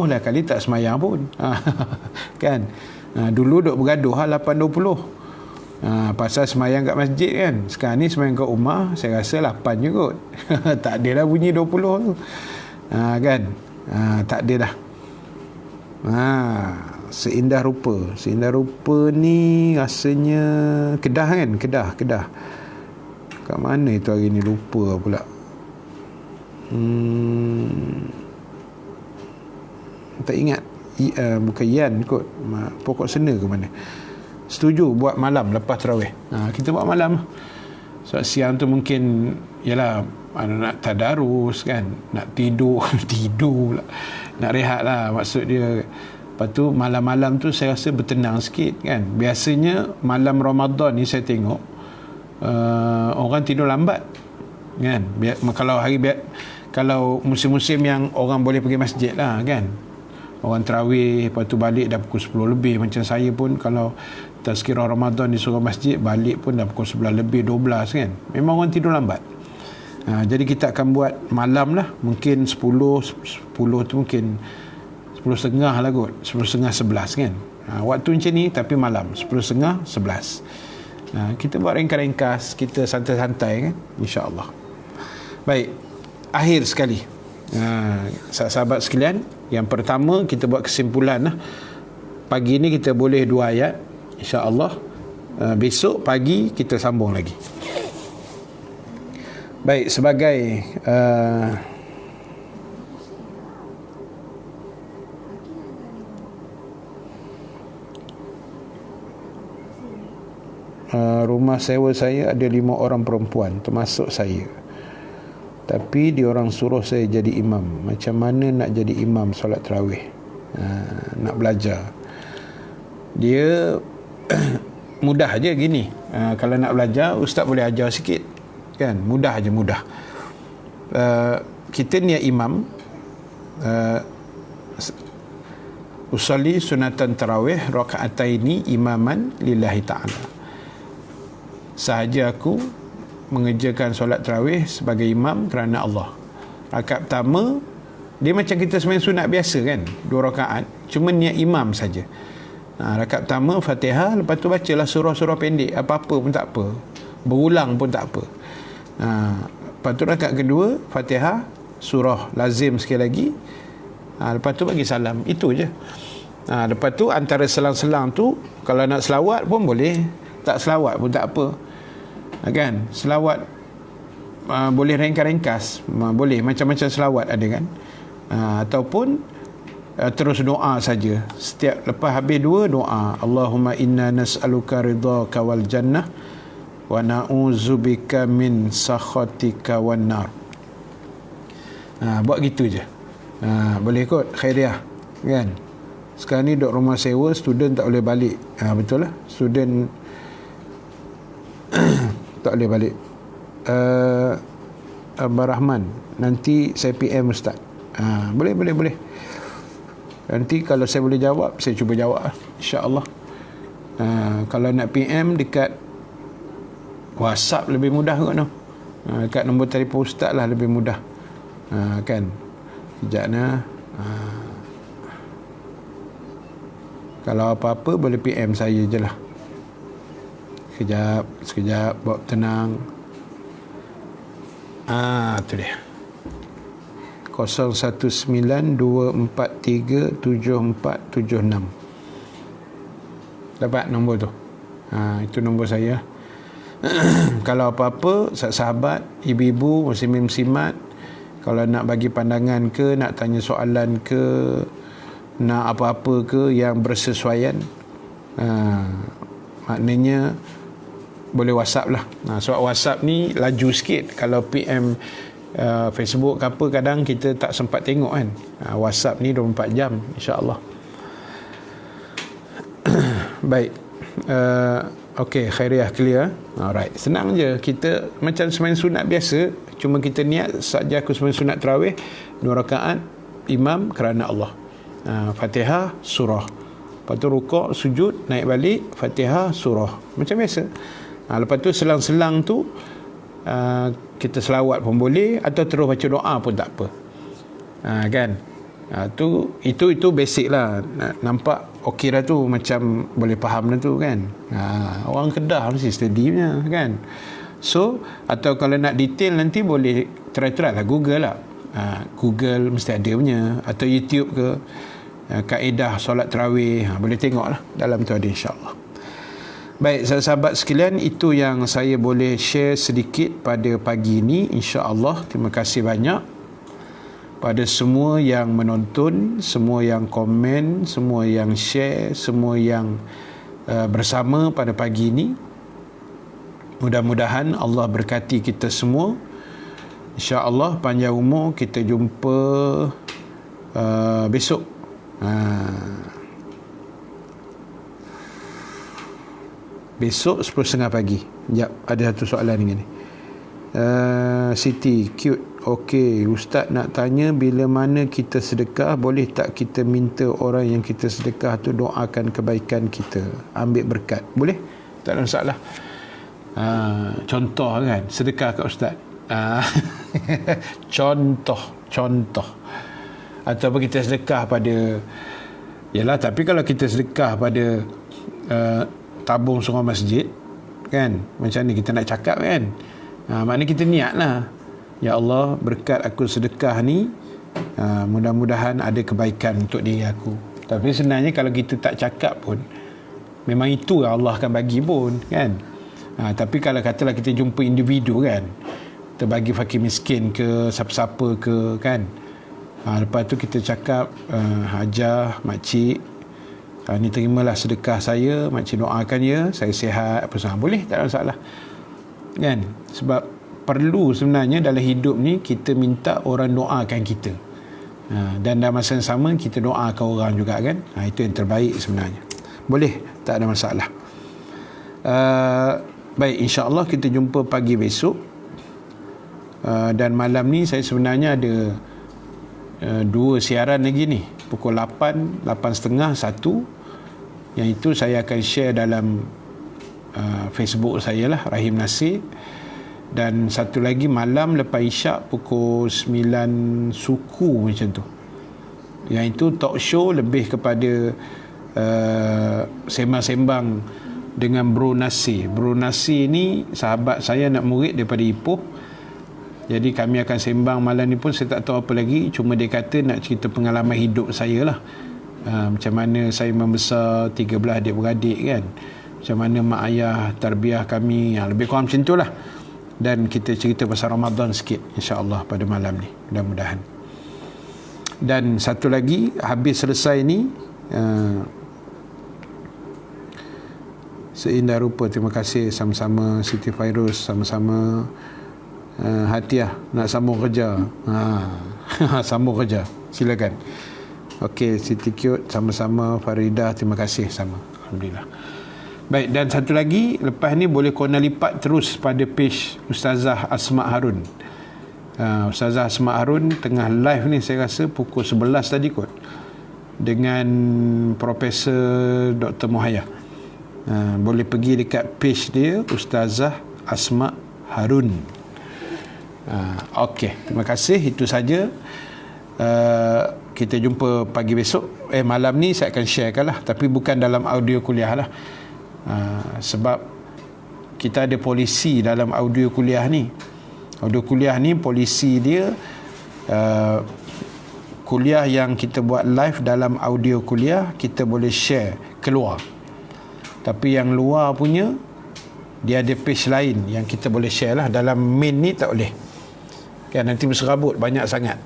lah kali tak semayang pun. Kan? Dulu duk bergaduh 8.20. Pasal semayang kat masjid kan. Sekarang ni semayang kat rumah, saya rasa 8 je kot. Tak adalah bunyi 20 tu. Kan? Tak ada dah. Seindah rupa ni rasanya Kedah kan. Kedah kat mana itu hari ni, lupa pula. Tak ingat. Bukan Yan kot, Pokok Sena ke mana. Setuju buat malam lepas tarawih. Kita buat malam. So siang tu mungkin yalah, nak tadarus kan, nak tidur pula. Nak rehat lah maksud dia. Lepas tu malam-malam tu saya rasa bertenang sikit kan. Biasanya malam Ramadan ni saya tengok orang tidur lambat kan. Kalau musim-musim yang orang boleh pergi masjid lah kan, orang tarawih lepas tu balik dah pukul 10 lebih. Macam saya pun kalau tazkirah Ramadan di surau masjid, balik pun dah pukul 11 lebih 12 kan. Memang orang tidur lambat. Jadi kita akan buat malam lah. Mungkin 10 tu mungkin 10.30 lah kot. 10.30 11 kan. Waktu macam ni tapi malam 10.30 11. Kita buat ringkas-ringkas, kita santai-santai kan, insya-Allah. Baik, akhir sekali. Sahabat sekalian, yang pertama kita buat kesimpulan lah. Pagi ni kita boleh 2 ayat, insya-Allah. Besok pagi kita sambung lagi. Baik, sebagai rumah sewa saya ada 5 orang perempuan termasuk saya. Tapi diorang suruh saya jadi imam. Macam mana nak jadi imam solat tarawih? Nak belajar. Dia mudah aja gini. Kalau nak belajar, ustaz boleh ajar sikit. Kan? Mudah aja. Kita niat imam. Usalli sunatan tarawih raka'ataini imaman lillahi ta'ala. Sahaja aku mengerjakan solat tarawih sebagai imam kerana Allah. Rakaat pertama dia macam kita sembahyang sunat biasa kan, 2 rakaat, cuma niat imam saja. Rakaat pertama Fatihah, lepas tu bacalah surah-surah pendek, apa-apa pun tak apa, berulang pun tak apa. Lepas tu rakaat kedua Fatihah, surah lazim sekali lagi, lepas tu bagi salam. Itu je. Lepas tu antara selang-selang tu kalau nak selawat pun boleh, tak selawat pun tak apa. Kan, selawat boleh ringkas-ringkas, boleh macam-macam selawat ada kan. Ataupun terus doa saja. Setiap lepas habis 2 doa, Allahumma inna nas'aluka ridhaka wal jannah wa na'udzubika min sakhatika wan nar. Buat gitu je. Boleh kot khairiah kan. Sekarang ni duduk rumah sewa, student tak boleh balik. Betul lah, student tak boleh balik. Abang Rahman, nanti saya PM Ustaz. Boleh. Nanti kalau saya boleh jawab, saya cuba jawab lah, insya-Allah. Kalau nak PM dekat WhatsApp lebih mudah kot no. Dekat nombor telefon Ustaz lah lebih mudah. Kan. Sekejap nah. Kalau apa-apa boleh PM saya je lah. Sekejap, bawa tenang. Tu dia. 0192437476. Dapat nombor tu. Itu nombor saya. Kalau apa-apa, sahabat, ibu-ibu, muslimin-muslimat, kalau nak bagi pandangan ke, nak tanya soalan ke, nak apa-apa ke yang bersesuaian, maknanya boleh WhatsApp lah. Sebab WhatsApp ni laju sikit. Kalau PM Facebook ke apa, kadang kita tak sempat tengok kan. WhatsApp ni 24 jam, insya-Allah. Baik. Okey, khairiah clear. Alright. Senang je. Kita macam sembahyang sunat biasa, cuma kita niat saja aku sembahyang sunat tarawih 2 rakaat, imam kerana Allah. Fatihah, surah. Lepas tu rukuk, sujud, naik balik, Fatihah, surah. Macam biasa. Lepas tu selang-selang tu kita selawat pun boleh, atau terus baca doa pun tak apa. Kan? Itu basic lah. Nampak okey dah tu, macam boleh faham dah tu kan. Orang Kedah mesti steady punya kan. So, atau kalau nak detail nanti boleh try lah Google lah. Google mesti ada punya, atau YouTube ke, kaedah solat tarawih, boleh tengok lah, dalam tu ada insya-Allah. Baik, sahabat sekalian, itu yang saya boleh share sedikit pada pagi ini, insya-Allah. Terima kasih banyak pada semua yang menonton, semua yang komen, semua yang share, semua yang bersama pada pagi ini. Mudah-mudahan Allah berkati kita semua. InsyaAllah panjang umur. Kita jumpa besok. Besok 10.30 pagi. Sekejap, ada satu soalan ni. Siti, cute. Okey, Ustaz nak tanya, bila mana kita sedekah, boleh tak kita minta orang yang kita sedekah tu doakan kebaikan kita, ambil berkat? Boleh? Tak ada masalah. Contoh kan, sedekah kat Ustaz. Contoh. Ataupun kita sedekah pada, yalah, tapi kalau kita sedekah pada tabung surau masjid kan, macam ni kita nak cakap kan, maknanya kita niat lah, ya Allah, berkat aku sedekah ni, mudah-mudahan ada kebaikan untuk diri aku. Tapi sebenarnya kalau kita tak cakap pun, memang itu Allah akan bagi pun kan. Tapi kalau katalah kita jumpa individu kan, kita bagi fakir miskin ke, siapa-siapa ke kan, lepas tu kita cakap, Hajah, makcik, ni terimalah sedekah saya, makcik doakan ya, saya sihat apa semua. Boleh, tak ada masalah kan. Sebab perlu sebenarnya dalam hidup ni kita minta orang doakan kita, dan dalam masa yang sama kita doakan orang juga kan. Itu yang terbaik sebenarnya. Boleh, tak ada masalah. Baik, insya-Allah kita jumpa pagi besok. Dan malam ni saya sebenarnya ada 2 siaran lagi ni, pukul 8, 8.30, 1. Yang itu saya akan share dalam Facebook saya lah, Rahim Nasir. Dan satu lagi malam lepas isyak pukul 9 suku macam tu. Yang itu talk show, lebih kepada sembang-sembang dengan Bro Nasir. Bro Nasir ni sahabat saya, anak murid daripada Ipoh. Jadi kami akan sembang malam ni pun, saya tak tahu apa lagi, cuma dia kata nak cerita pengalaman hidup saya lah. Macam mana saya membesar 13 adik-beradik kan, macam mana mak ayah tarbiyah kami, lebih kurang macam tu lah. Dan kita cerita pasal Ramadan sikit insya-Allah pada malam ni, mudah-mudahan. Dan satu lagi, habis selesai ni, seindah rupa, terima kasih sama-sama Siti Fairuz, sama-sama Hatiah nak sambung kerja. Sambung kerja. Silakan. Okey, Siti Cute, sama-sama. Faridah, terima kasih. Sama. Alhamdulillah. Baik, dan satu lagi, lepas ni boleh korang lipat terus pada page Ustazah Asma Harun. Ustazah Asma Harun tengah live ni, saya rasa pukul 11 tadi kot, dengan Profesor Dr. Muhayya. Boleh pergi dekat page dia, Ustazah Asma Harun. Okey, terima kasih. Itu saja. Kita jumpa pagi besok. Malam ni saya akan sharekan lah, tapi bukan dalam audio kuliah lah. Sebab kita ada polisi dalam audio kuliah ni. Audio kuliah ni polisi dia, kuliah yang kita buat live dalam audio kuliah kita boleh share keluar, tapi yang luar punya dia ada page lain yang kita boleh share lah. Dalam main ni tak boleh kan, nanti berserabut banyak sangat.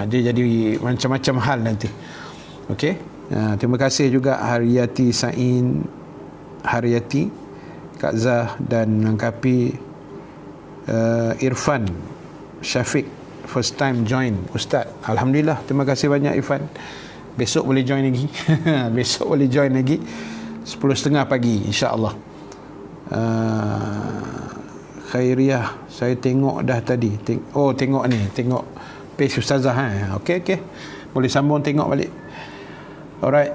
Dia jadi macam-macam hal nanti. Okey, terima kasih juga Haryati Sain, Haryati, Kak Zah, dan melengkapi Irfan Syafiq, first time join Ustaz. Alhamdulillah, terima kasih banyak Irfan. Besok boleh join lagi. Besok boleh join lagi 10.30 pagi insya-Allah. Khairiyah, saya tengok dah tadi. Tengok ni, tengok page Ustazah. Okey, boleh sambung tengok balik. Alright,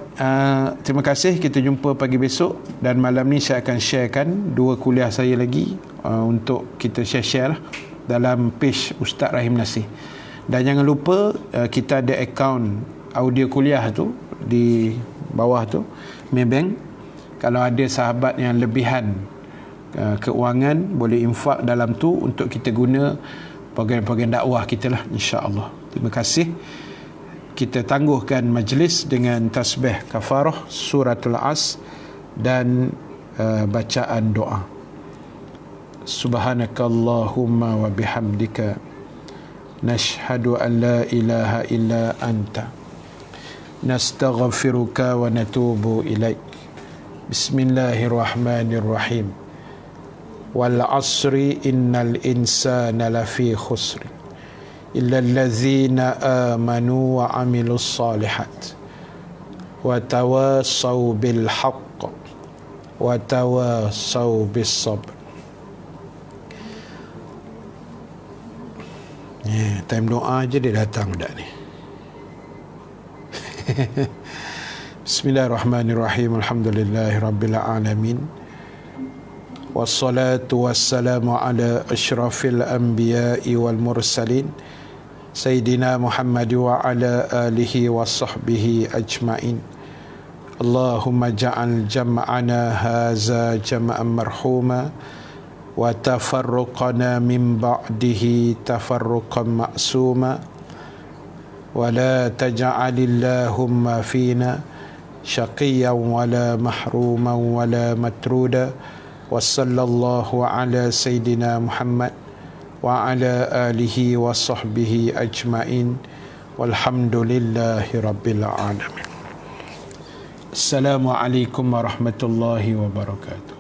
terima kasih. Kita jumpa pagi besok, dan malam ni saya akan sharekan 2 kuliah saya lagi untuk kita share lah dalam page Ustaz Rahim Nasih. Dan jangan lupa kita ada akaun audio kuliah tu di bawah tu, Maybank. Kalau ada sahabat yang lebihan keuangan, boleh infak dalam tu untuk kita guna program-program dakwah kita lah, insya-Allah. Terima kasih. Kita tangguhkan majlis dengan tasbih kafarah suratul As dan bacaan doa. Subhanakallahumma wa bihamdika nashhadu an la ilaha illa anta nastaghfiruka wa natubu ilaik. Bismillahirrahmanirrahim. Wal asri innal insana lafi khusr illa allazina amanu wa amilus salihat wa tawassaw bil haqq wa tawassaw bis sabr. Time doa je dia datang dah ni. Bismillahirrahmanirrahim. Alhamdulillahirabbil alamin. Wassalatu wassalamu ala asyrafil anbiya'i wal mursalin Sayyidina Muhammad wa ala alihi wa sahbihi ajma'in. Allahumma ja'al jam'ana haza jam'an marhuma wa tafarruqana min ba'dihi tafarruqan ma'suma wa la taj'alillahumma fina syaqiyyan wa la mahruman wa la matruda. Wa sallallahu ala Sayyidina Muhammad wa ala alihi wa sahbihi ajma'in walhamdulillahi rabbil alamin. Assalamualaikum warahmatullahi wabarakatuh.